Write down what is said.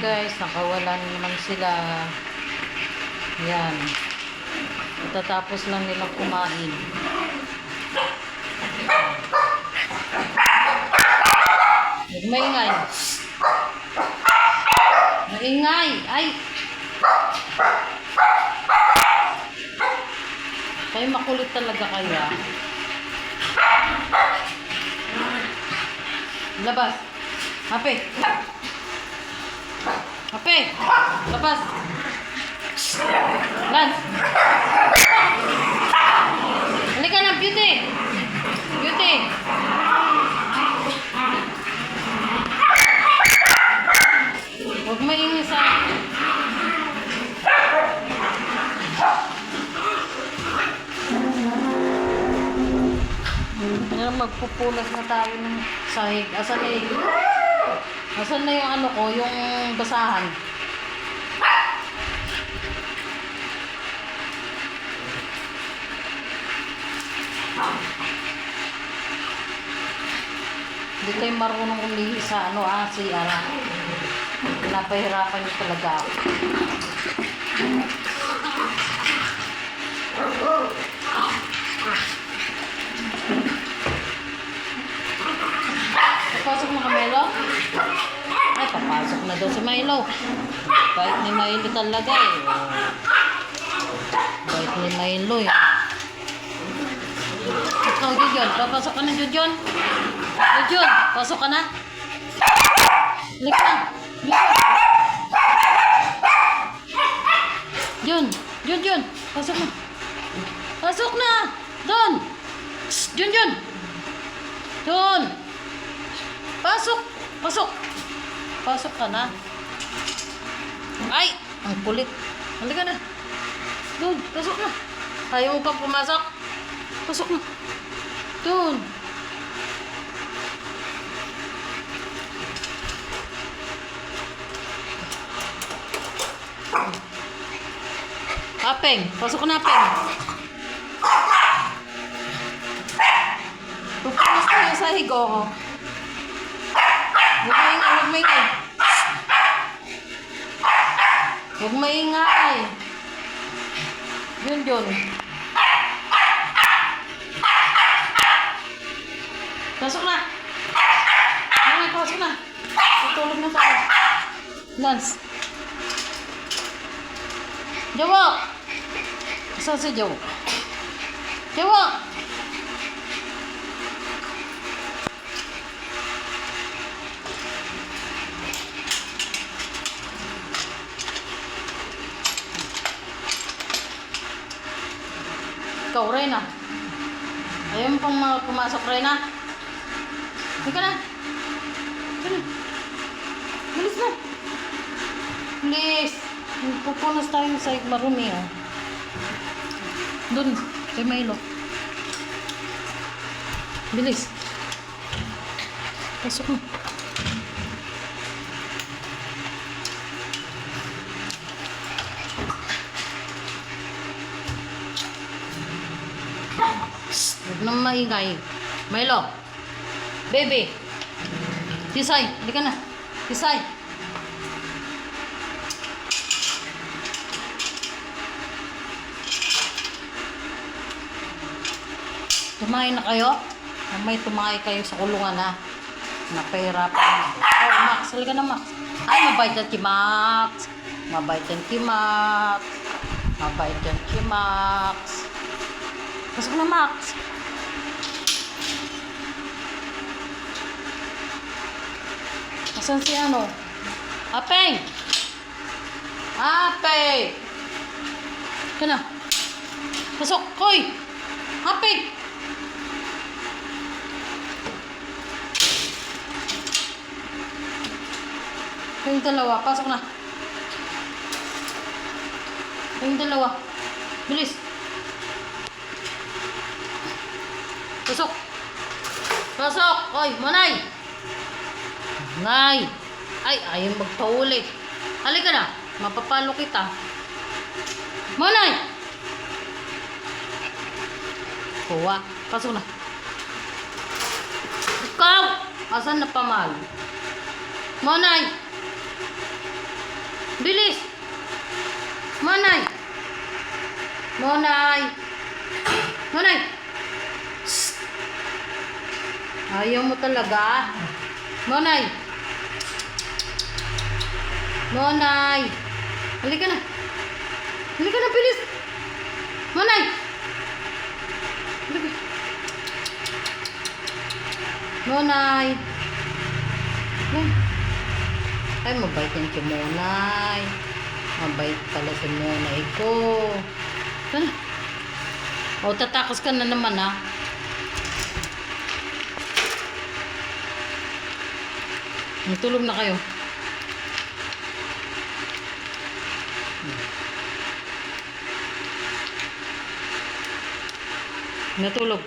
guys, nakawalan naman sila. Yan. Tatapos lang nilang kumain. Maingay. Maingay. Ay. Kayo makulit talaga kaya. Labas. Hape. Hape. Labas. Lance. Halika na, Beauty. Beauty. Huwag maingay sa... Magpupulas na tayo ng sahig. Asan na yung ano ko, yung basahan? Hindi kayo marunong umihi sa ano si Ara. Napahirapan niyo talaga ako. Papasok na ka, Milo? Ay, papasok na daw si Milo. Bait ni Milo talaga eh. Bait ni Milo eh. Ikaw, Jujon. Papasok ka na, Jujon. Jujon, pasok ka na. Halika na. Jun, pasok na. Pasok na. Doon. Jun. Doon. Pasok. Pasok ka na. Ay, ang kulit. Halika na. Doon, pasok na. Ayaw mo pang pumasok? Pasok na. Doon. Apeng, pasok na, Apeng. Pupunas na yung sahig, oh. Huwag maingay. Huwag maingay. Yun. Pasok na. Pasok na. Tutulog na tayo. Lance. Jawok! Saan si Jawok? Jawok! Ikaw, Reyna. Ayaw mo pang pumasok, Reyna. Halika na. Bilis na. Bilis. Pupunas tayo sa marumi, oh. Doon, kay Milo. Bilis. Pasok mo. Huwag nang maingay. Milo. Baby. Tisay. Halika na. Tisay. Tumain na kayo? May tumain kayo sa kulungan, ha? Napahirapan. Oh, Max. Halika na, Max. Ay, mabait yan si Max. Mabait yan si Max. Pasok na, Max. Asan si ano? Apeng! Ito na. Pasok. Hoy! Apeng! Yung dalawa, pasok na. Yung dalawa. Bilis. Pasok. Oy, Monay. Monay. Ay, ayaw magpaulit. Halika na. Mapapalo kita. Monay. Kuha. Pasok na. Ikaw. Asan na pamal? Monay. Bilis! Monay! Monay! Monay! Shh! Ayaw mo talaga. Monay! Monay! Halika na. Halika na, bilis! Monay! Halika. Monay! Ay, mabait yan si Monay. Mabait pala si Monay ko. Ano? O, tatakas ka na naman, ha? Tulog na kayo. Natulog.